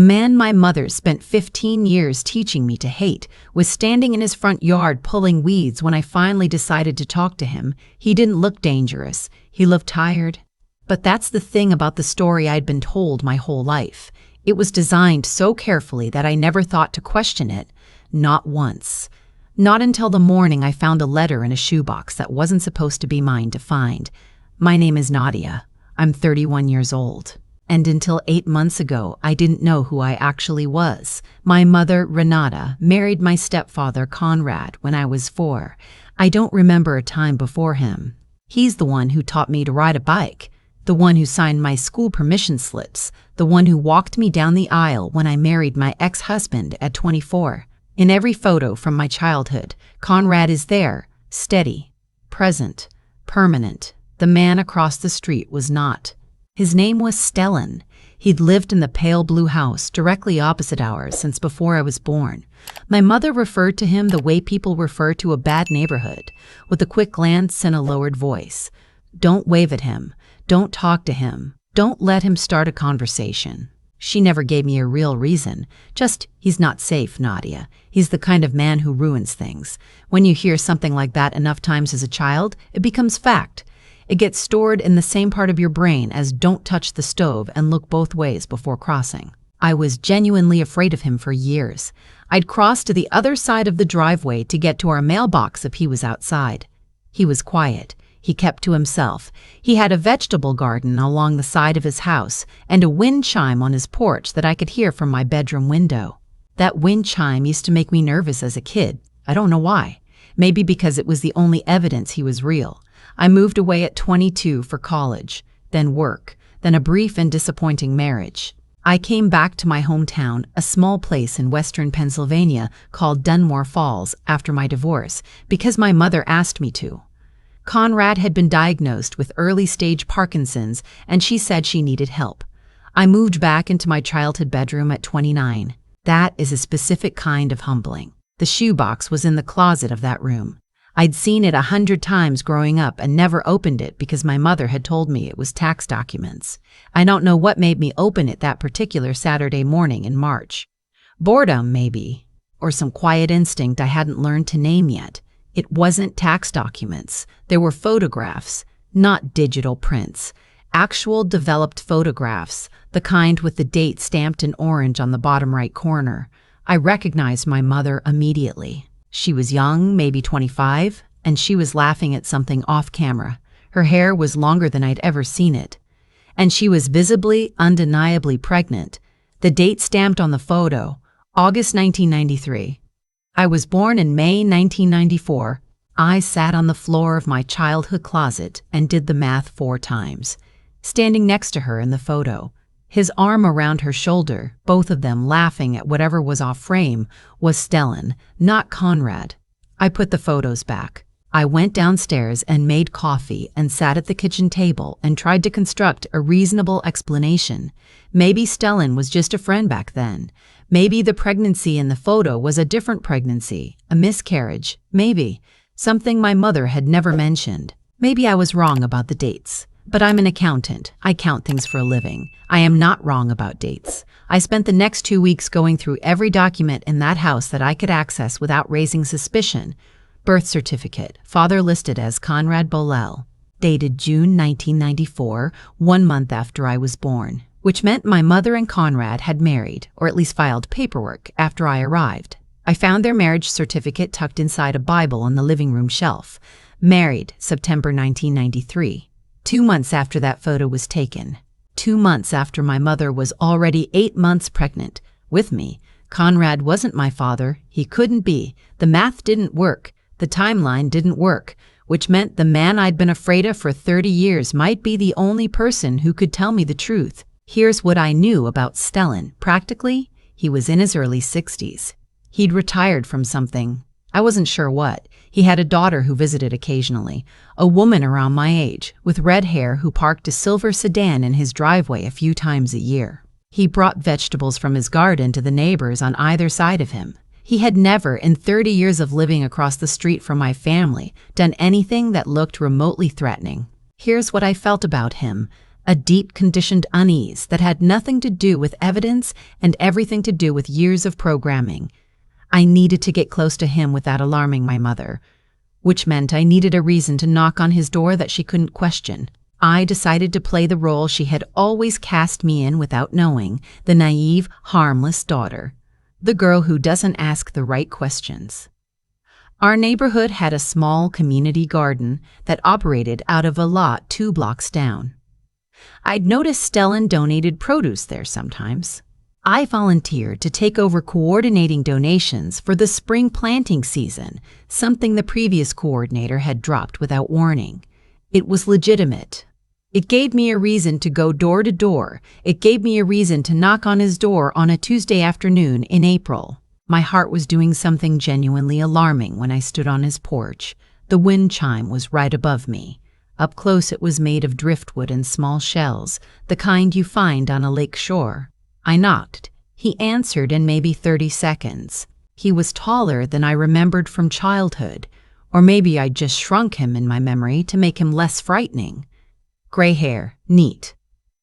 The man my mother spent 15 years teaching me to hate was standing in his front yard pulling weeds when I finally decided to talk to him. He didn't look dangerous. He looked tired. But that's the thing about the story I'd been told my whole life. It was designed so carefully that I never thought to question it. Not once. Not until the morning I found a letter in a shoebox that wasn't supposed to be mine to find. My name is Nadia. I'm 31 years old. And until 8 months ago, I didn't know who I actually was. My mother, Renata, married my stepfather, Conrad, when I was 4. I don't remember a time before him. He's the one who taught me to ride a bike, the one who signed my school permission slips, the one who walked me down the aisle when I married my ex-husband at 24. In every photo from my childhood, Conrad is there, steady, present, permanent. The man across the street was not. His name was Stellan. He'd lived in the pale blue house directly opposite ours since before I was born. My mother referred to him the way people refer to a bad neighborhood, with a quick glance and a lowered voice. Don't wave at him. Don't talk to him. Don't let him start a conversation. She never gave me a real reason. Just, he's not safe, Nadia. He's the kind of man who ruins things. When you hear something like that enough times as a child, it becomes fact. It gets stored in the same part of your brain as don't touch the stove and look both ways before crossing. I was genuinely afraid of him for years. I'd cross to the other side of the driveway to get to our mailbox if he was outside. He was quiet. He kept to himself. He had a vegetable garden along the side of his house and a wind chime on his porch that I could hear from my bedroom window. That wind chime used to make me nervous as a kid. I don't know why. Maybe because it was the only evidence he was real. I moved away at 22 for college, then work, then a brief and disappointing marriage. I came back to my hometown, a small place in western Pennsylvania called Dunmore Falls, after my divorce, because my mother asked me to. Conrad had been diagnosed with early-stage Parkinson's, and she said she needed help. I moved back into my childhood bedroom at 29. That is a specific kind of humbling. The shoebox was in the closet of that room. I'd seen it 100 times growing up and never opened it because my mother had told me it was tax documents. I don't know what made me open it that particular Saturday morning in March. Boredom, maybe, or some quiet instinct I hadn't learned to name yet. It wasn't tax documents. There were photographs, not digital prints. Actual developed photographs, the kind with the date stamped in orange on the bottom right corner. I recognized my mother immediately. She was young, maybe 25, and she was laughing at something off camera. Her hair was longer than I'd ever seen it. And she was visibly, undeniably pregnant. The date stamped on the photo, August 1993. I was born in May 1994. I sat on the floor of my childhood closet and did the math 4 times. Standing next to her in the photo, his arm around her shoulder, both of them laughing at whatever was off frame, was Stellan, not Conrad. I put the photos back. I went downstairs and made coffee and sat at the kitchen table and tried to construct a reasonable explanation. Maybe Stellan was just a friend back then. Maybe the pregnancy in the photo was a different pregnancy, a miscarriage, maybe. Something my mother had never mentioned. Maybe I was wrong about the dates. But I'm an accountant. I count things for a living. I am not wrong about dates. I spent the next 2 weeks going through every document in that house that I could access without raising suspicion. Birth certificate, father listed as Conrad Bolel, dated June 1994, 1 month after I was born, which meant my mother and Conrad had married, or at least filed paperwork, after I arrived. I found their marriage certificate tucked inside a Bible on the living room shelf. Married, September 1993. 2 months after that photo was taken. 2 months after my mother was already 8 months pregnant. With me. Conrad wasn't my father. He couldn't be. The math didn't work. The timeline didn't work, which meant the man I'd been afraid of for 30 years might be the only person who could tell me the truth. Here's what I knew about Stellan. Practically, he was in his early 60s. He'd retired from something. I wasn't sure what. He had a daughter who visited occasionally, a woman around my age, with red hair who parked a silver sedan in his driveway a few times a year. He brought vegetables from his garden to the neighbors on either side of him. He had never, in 30 years of living across the street from my family, done anything that looked remotely threatening. Here's what I felt about him. a deep conditioned unease that had nothing to do with evidence and everything to do with years of programming. I needed to get close to him without alarming my mother, which meant I needed a reason to knock on his door that she couldn't question. I decided to play the role she had always cast me in without knowing, the naive, harmless daughter, the girl who doesn't ask the right questions. Our neighborhood had a small community garden that operated out of a lot 2 blocks down. I'd noticed Stellan donated produce there sometimes. I volunteered to take over coordinating donations for the spring planting season, something the previous coordinator had dropped without warning. It was legitimate. It gave me a reason to go door to door. It gave me a reason to knock on his door on a Tuesday afternoon in April. My heart was doing something genuinely alarming when I stood on his porch. The wind chime was right above me. Up close it was made of driftwood and small shells, the kind you find on a lake shore. I knocked. He answered in maybe 30 seconds. He was taller than I remembered from childhood, or maybe I'd just shrunk him in my memory to make him less frightening. Gray hair, neat.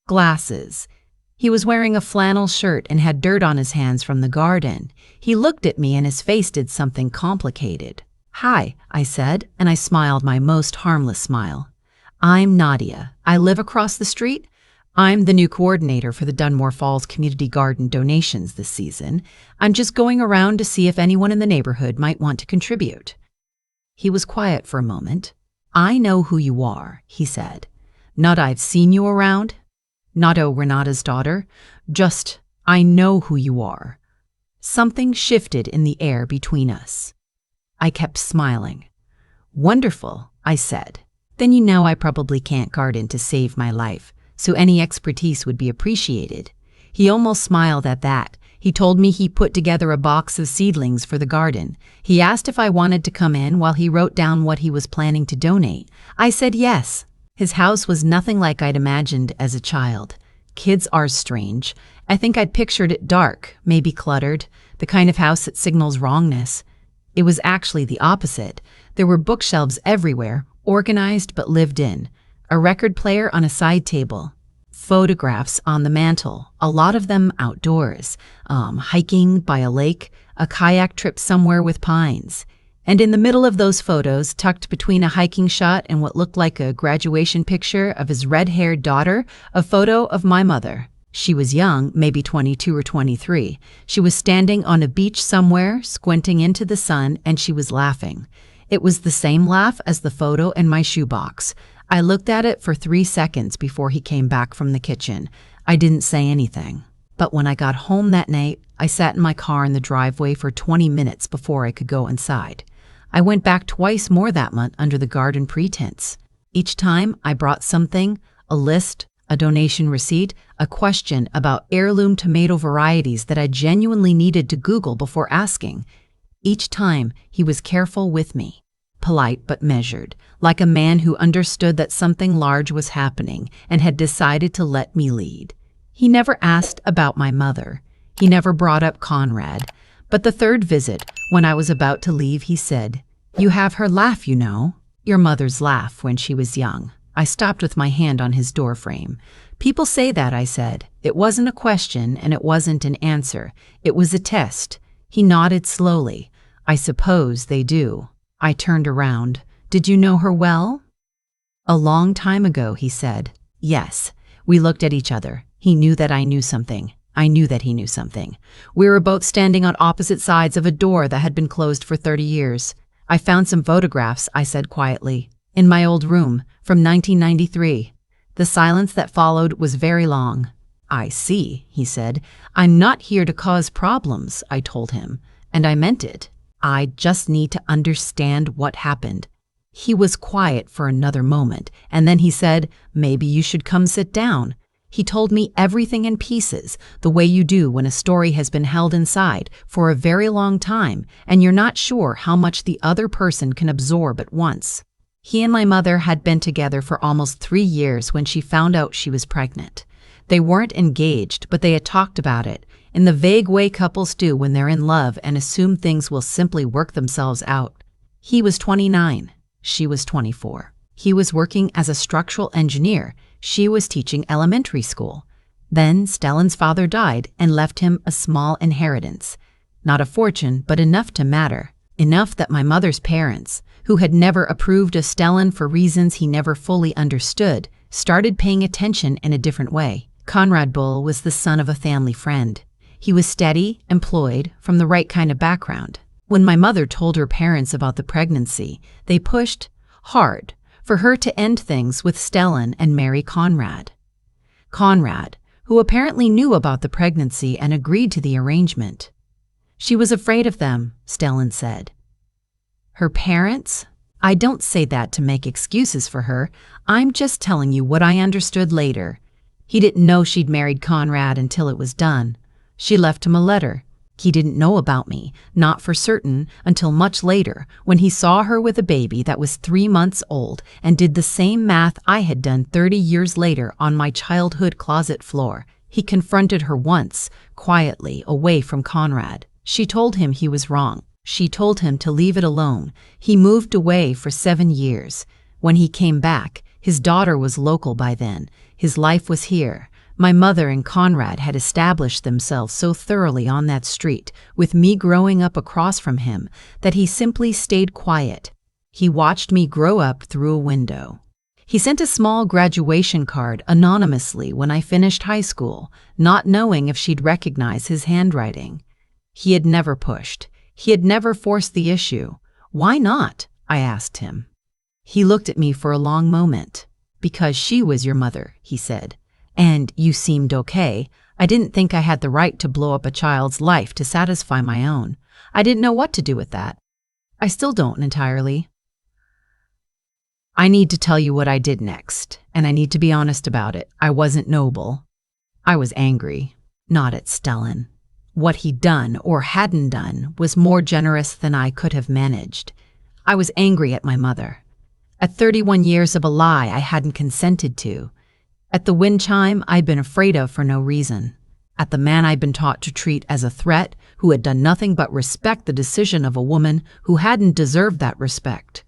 Glasses. He was wearing a flannel shirt and had dirt on his hands from the garden. He looked at me and his face did something complicated. "Hi," I said, and I smiled my most harmless smile. "I'm Nadia. I live across the street. I'm the new coordinator for the Dunmore Falls Community Garden donations this season. I'm just going around to see if anyone in the neighborhood might want to contribute." He was quiet for a moment. "I know who you are," he said. "Not I've seen you around. Not oh, Renata's daughter. Just, I know who you are." Something shifted in the air between us. I kept smiling. "Wonderful," I said. "Then you know I probably can't garden to save my life, so any expertise would be appreciated." He almost smiled at that. He told me he put together a box of seedlings for the garden. He asked if I wanted to come in while he wrote down what he was planning to donate. I said yes. His house was nothing like I'd imagined as a child. Kids are strange. I think I'd pictured it dark, maybe cluttered, the kind of house that signals wrongness. It was actually the opposite. There were bookshelves everywhere, organized but lived in. A record player on a side table. Photographs on the mantle, a lot of them outdoors. Hiking by a lake, a kayak trip somewhere with pines. And in the middle of those photos, tucked between a hiking shot and what looked like a graduation picture of his red-haired daughter, a photo of my mother. She was young, maybe 22 or 23. She was standing on a beach somewhere, squinting into the sun, and she was laughing. It was the same laugh as the photo in my shoebox. I looked at it for 3 seconds before he came back from the kitchen. I didn't say anything. But when I got home that night, I sat in my car in the driveway for 20 minutes before I could go inside. I went back twice more that month under the garden pretense. Each time I brought something, a list, a donation receipt, a question about heirloom tomato varieties that I genuinely needed to Google before asking. Each time he was careful with me, polite but measured, like a man who understood that something large was happening and had decided to let me lead. He never asked about my mother. He never brought up Conrad. But the third visit, when I was about to leave, he said, "You have her laugh, you know. Your mother's laugh when she was young." I stopped with my hand on his doorframe. "People say that," I said. "It wasn't a question and it wasn't an answer. It was a test." He nodded slowly. "I suppose they do." I turned around. "Did you know her well?" "A long time ago," he said. "Yes." We looked at each other. He knew that I knew something. I knew that he knew something. We were both standing on opposite sides of a door that had been closed for 30 years. "I found some photographs," I said quietly, "in my old room, from 1993. The silence that followed was very long. "I see," he said. "I'm not here to cause problems," I told him, and I meant it. "I just need to understand what happened." He was quiet for another moment, and then he said, "Maybe you should come sit down." He told me everything in pieces, the way you do when a story has been held inside for a very long time and you're not sure how much the other person can absorb at once. He and my mother had been together for almost 3 years when she found out she was pregnant. They weren't engaged, but they had talked about it, in the vague way couples do when they're in love and assume things will simply work themselves out. He was 29. She was 24. He was working as a structural engineer. She was teaching elementary school. Then Stellan's father died and left him a small inheritance. Not a fortune, but enough to matter. Enough that my mother's parents, who had never approved of Stellan for reasons he never fully understood, started paying attention in a different way. Conrad Bull was the son of a family friend. He was steady, employed, from the right kind of background. When my mother told her parents about the pregnancy, they pushed hard for her to end things with Stellan and marry Conrad. Conrad, who apparently knew about the pregnancy and agreed to the arrangement. She was afraid of them, Stellan said. Her parents? I don't say that to make excuses for her. I'm just telling you what I understood later. He didn't know she'd married Conrad until it was done. She left him a letter. He didn't know about me, not for certain, until much later, when he saw her with a baby that was 3 months old and did the same math I had done 30 years later on my childhood closet floor. He confronted her once, quietly, away from Conrad. She told him he was wrong. She told him to leave it alone. He moved away for 7 years. When he came back, his daughter was local by then. His life was here. My mother and Conrad had established themselves so thoroughly on that street, with me growing up across from him, that he simply stayed quiet. He watched me grow up through a window. He sent a small graduation card anonymously when I finished high school, not knowing if she'd recognize his handwriting. He had never pushed. He had never forced the issue. Why not? I asked him. He looked at me for a long moment. Because she was your mother, he said. And you seemed okay. I didn't think I had the right to blow up a child's life to satisfy my own. I didn't know what to do with that. I still don't entirely. I need to tell you what I did next, and I need to be honest about it. I wasn't noble. I was angry, not at Stellan. What he'd done or hadn't done was more generous than I could have managed. I was angry at my mother. At 31 years of a lie I hadn't consented to. At the wind chime I'd been afraid of for no reason. At the man I'd been taught to treat as a threat, who had done nothing but respect the decision of a woman who hadn't deserved that respect.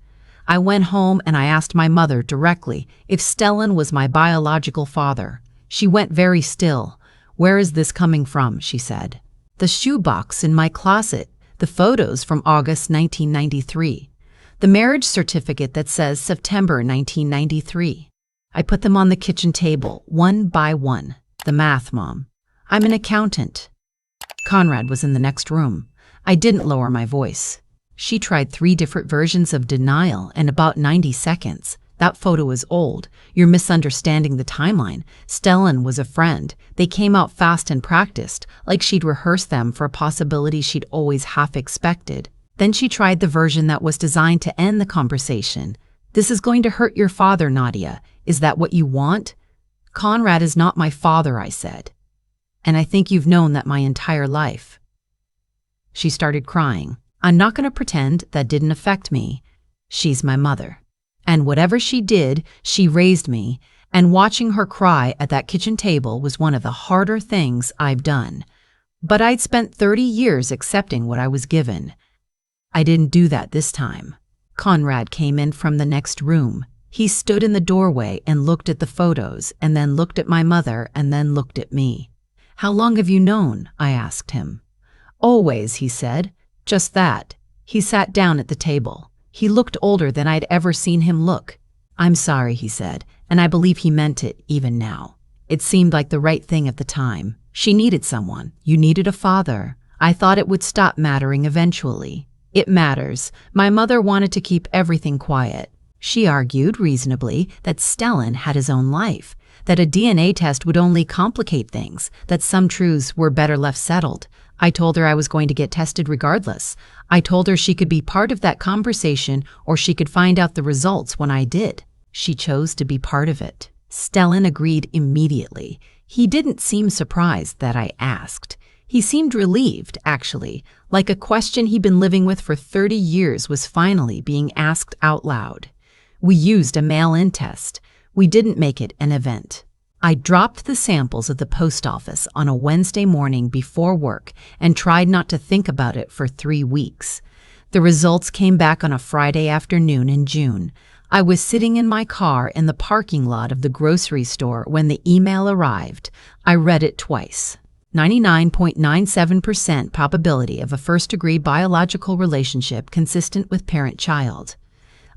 I went home and I asked my mother directly if Stellan was my biological father. She went very still. "Where is this coming from?" she said. "The shoebox in my closet, the photos from August 1993, the marriage certificate that says September 1993. I put them on the kitchen table, one by one. The math, Mom. I'm an accountant." Conrad was in the next room. I didn't lower my voice. She tried 3 different versions of denial in about 90 seconds. "That photo is old. You're misunderstanding the timeline. Stellan was a friend. They came out fast and practiced, like she'd rehearsed them for a possibility she'd always half expected." Then she tried the version that was designed to end the conversation. "This is going to hurt your father, Nadia. Is that what you want?" "Conrad is not my father," I said. "And I think you've known that my entire life." She started crying. I'm not going to pretend that didn't affect me. She's my mother. And whatever she did, she raised me, and watching her cry at that kitchen table was one of the harder things I've done. But I'd spent 30 years accepting what I was given. I didn't do that this time. Conrad came in from the next room. He stood in the doorway and looked at the photos, and then looked at my mother, and then looked at me. "How long have you known?" I asked him. "Always," he said. "Just that." He sat down at the table. He looked older than I'd ever seen him look. "I'm sorry," he said, and I believe he meant it even now. "It seemed like the right thing at the time. She needed someone. You needed a father. I thought it would stop mattering eventually. It matters. My mother wanted to keep everything quiet. She argued, reasonably, that Stellan had his own life, that a DNA test would only complicate things, that some truths were better left settled. I told her I was going to get tested regardless. I told her she could be part of that conversation or she could find out the results when I did. She chose to be part of it." Stellan agreed immediately. He didn't seem surprised that I asked. He seemed relieved, actually, like a question he'd been living with for 30 years was finally being asked out loud. We used a mail-in test. We didn't make it an event. I dropped the samples at the post office on a Wednesday morning before work and tried not to think about it for 3 weeks. The results came back on a Friday afternoon in June. I was sitting in my car in the parking lot of the grocery store when the email arrived. I read it twice. 99.97% probability of a first-degree biological relationship consistent with parent-child.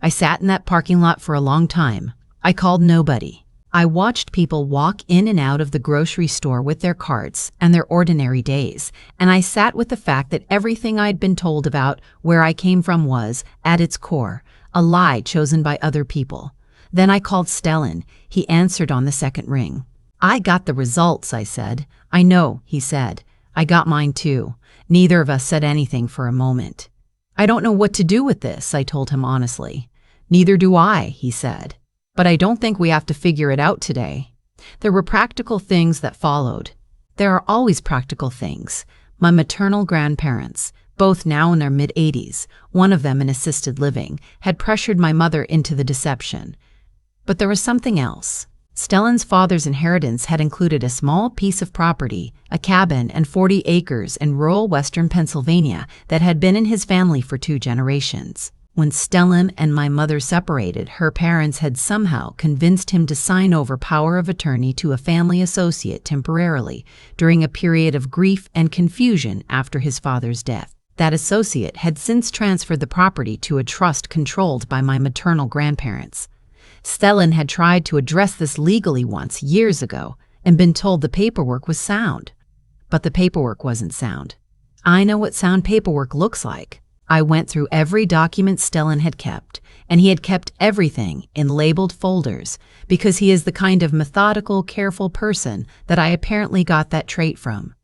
I sat in that parking lot for a long time. I called nobody. I watched people walk in and out of the grocery store with their carts and their ordinary days, and I sat with the fact that everything I'd been told about where I came from was, at its core, a lie chosen by other people. Then I called Stellan. He answered on the second ring. "I got the results," I said. "I know," he said. "I got mine too." Neither of us said anything for a moment. "I don't know what to do with this," I told him honestly. "Neither do I," he said. "But I don't think we have to figure it out today." There were practical things that followed. There are always practical things. My maternal grandparents, both now in their mid-80s, one of them in assisted living, had pressured my mother into the deception. But there was something else. Stellan's father's inheritance had included a small piece of property, a cabin and 40 acres in rural western Pennsylvania that had been in his family for 2 generations. When Stellan and my mother separated, her parents had somehow convinced him to sign over power of attorney to a family associate temporarily during a period of grief and confusion after his father's death. That associate had since transferred the property to a trust controlled by my maternal grandparents. Stellan had tried to address this legally once, years ago, and been told the paperwork was sound. But the paperwork wasn't sound. I know what sound paperwork looks like. I went through every document Stellan had kept, and he had kept everything in labeled folders because he is the kind of methodical, careful person that I apparently got that trait from.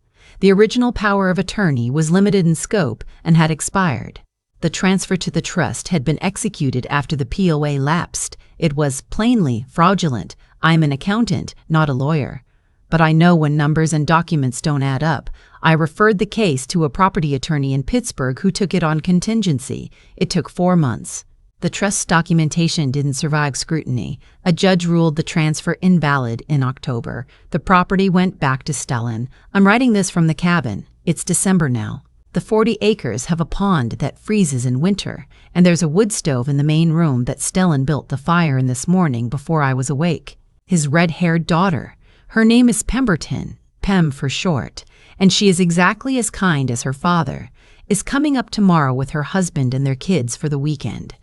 The original power of attorney was limited in scope and had expired. The transfer to the trust had been executed after the POA lapsed. It was plainly fraudulent. I'm an accountant, not a lawyer. But I know when numbers and documents don't add up. I referred the case to a property attorney in Pittsburgh who took it on contingency. It took 4 months. The trust's documentation didn't survive scrutiny. A judge ruled the transfer invalid in October. The property went back to Stellan. I'm writing this from the cabin. It's December now. The 40 acres have a pond that freezes in winter, and there's a wood stove in the main room that Stellan built the fire in this morning before I was awake. His red-haired daughter, her name is Pemberton, Pem for short, and she is exactly as kind as her father, is coming up tomorrow with her husband and their kids for the weekend.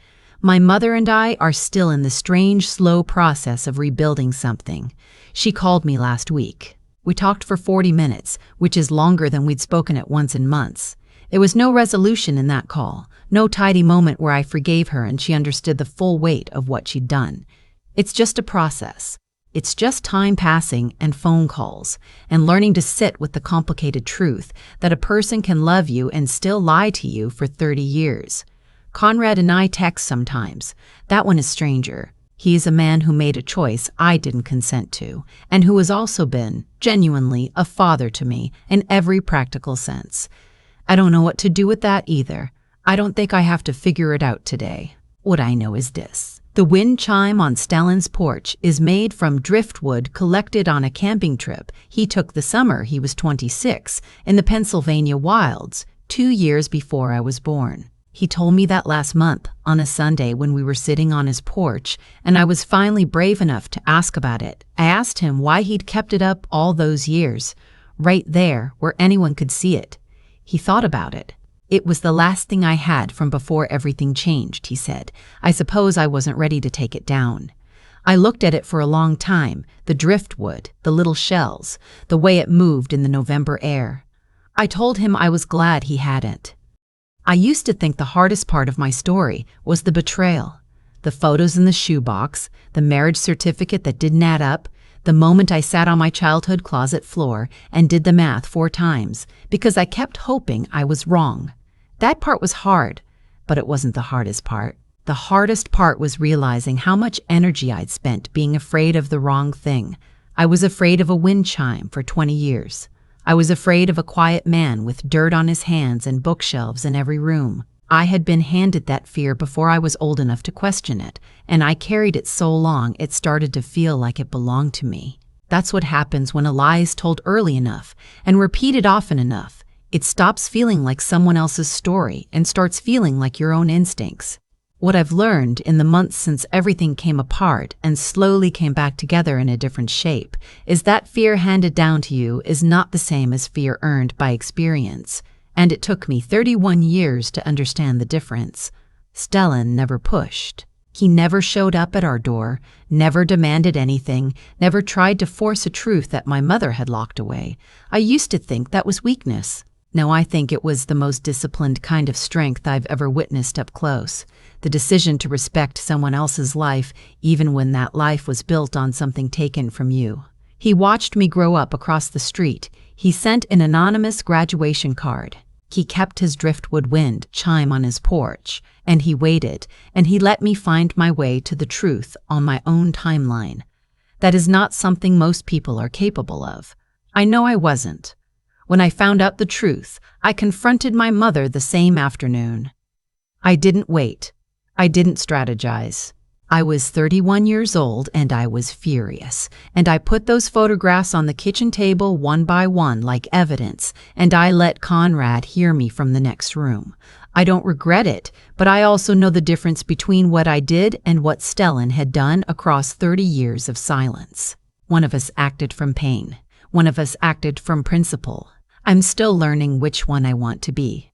My mother and I are still in the strange, slow process of rebuilding something. She called me last week. We talked for 40 minutes, which is longer than we'd spoken at once in months. There was no resolution in that call, no tidy moment where I forgave her and she understood the full weight of what she'd done. It's just a process. It's just time passing and phone calls, and learning to sit with the complicated truth that a person can love you and still lie to you for 30 years. Conrad and I text sometimes. That one is stranger. He is a man who made a choice I didn't consent to, and who has also been, genuinely, a father to me in every practical sense. I don't know what to do with that either. I don't think I have to figure it out today. What I know is this. The wind chime on Stellan's porch is made from driftwood collected on a camping trip he took the summer he was 26 in the Pennsylvania wilds, 2 years before I was born. He told me that last month on a Sunday when we were sitting on his porch, and I was finally brave enough to ask about it. I asked him why he'd kept it up all those years, right there where anyone could see it. He thought about it. "It was the last thing I had from before everything changed," he said. "I suppose I wasn't ready to take it down." I looked at it for a long time, the driftwood, the little shells, the way it moved in the November air. I told him I was glad he hadn't. I used to think the hardest part of my story was the betrayal. The photos in the shoebox, the marriage certificate that didn't add up, the moment I sat on my childhood closet floor and did the math 4 times because I kept hoping I was wrong. That part was hard, but it wasn't the hardest part. The hardest part was realizing how much energy I'd spent being afraid of the wrong thing. I was afraid of a wind chime for 20 years. I was afraid of a quiet man with dirt on his hands and bookshelves in every room. I had been handed that fear before I was old enough to question it, and I carried it so long it started to feel like it belonged to me. That's what happens when a lie is told early enough and repeated often enough. It stops feeling like someone else's story and starts feeling like your own instincts. What I've learned in the months since everything came apart and slowly came back together in a different shape is that fear handed down to you is not the same as fear earned by experience, and it took me 31 years to understand the difference. Stellan never pushed. He never showed up at our door, never demanded anything, never tried to force a truth that my mother had locked away. I used to think that was weakness. Now I think it was the most disciplined kind of strength I've ever witnessed up close. The decision to respect someone else's life, even when that life was built on something taken from you. He watched me grow up across the street. He sent an anonymous graduation card. He kept his driftwood wind chime on his porch, and he waited, and he let me find my way to the truth on my own timeline. That is not something most people are capable of. I know I wasn't. When I found out the truth, I confronted my mother the same afternoon. I didn't wait. I didn't strategize. I was 31 years old and I was furious, and I put those photographs on the kitchen table one by one like evidence, and I let Conrad hear me from the next room. I don't regret it, but I also know the difference between what I did and what Stellan had done across 30 years of silence. One of us acted from pain. One of us acted from principle. I'm still learning which one I want to be.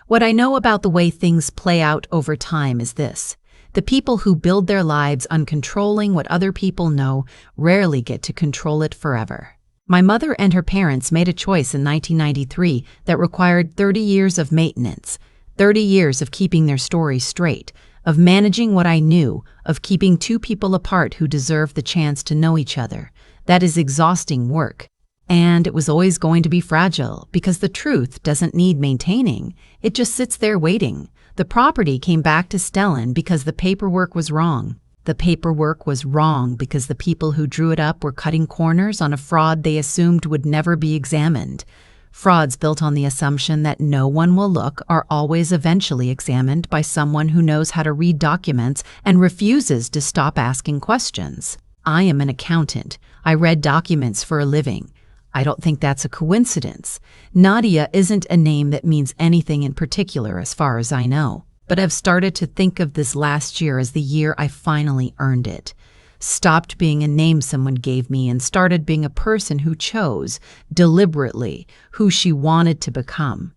What I know about the way things play out over time is this. The people who build their lives on controlling what other people know rarely get to control it forever. My mother and her parents made a choice in 1993 that required 30 years of maintenance, 30 years of keeping their story straight, of managing what I knew, of keeping two people apart who deserved the chance to know each other. That is exhausting work. And it was always going to be fragile because the truth doesn't need maintaining. It just sits there waiting. The property came back to Stellan because the paperwork was wrong. The paperwork was wrong because the people who drew it up were cutting corners on a fraud they assumed would never be examined. Frauds built on the assumption that no one will look are always eventually examined by someone who knows how to read documents and refuses to stop asking questions. I am an accountant. I read documents for a living. I don't think that's a coincidence. Nadia isn't a name that means anything in particular as far as I know, but I've started to think of this last year as the year I finally earned it. Stopped being a name someone gave me and started being a person who chose, deliberately, who she wanted to become.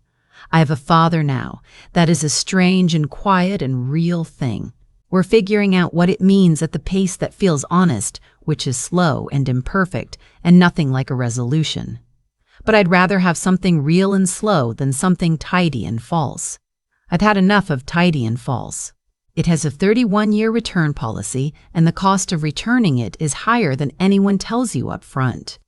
I have a father now. That is a strange and quiet and real thing. We're figuring out what it means at the pace that feels honest, which is slow and imperfect and nothing like a resolution. But I'd rather have something real and slow than something tidy and false. I've had enough of tidy and false. It has a 31-year return policy, and the cost of returning it is higher than anyone tells you up front.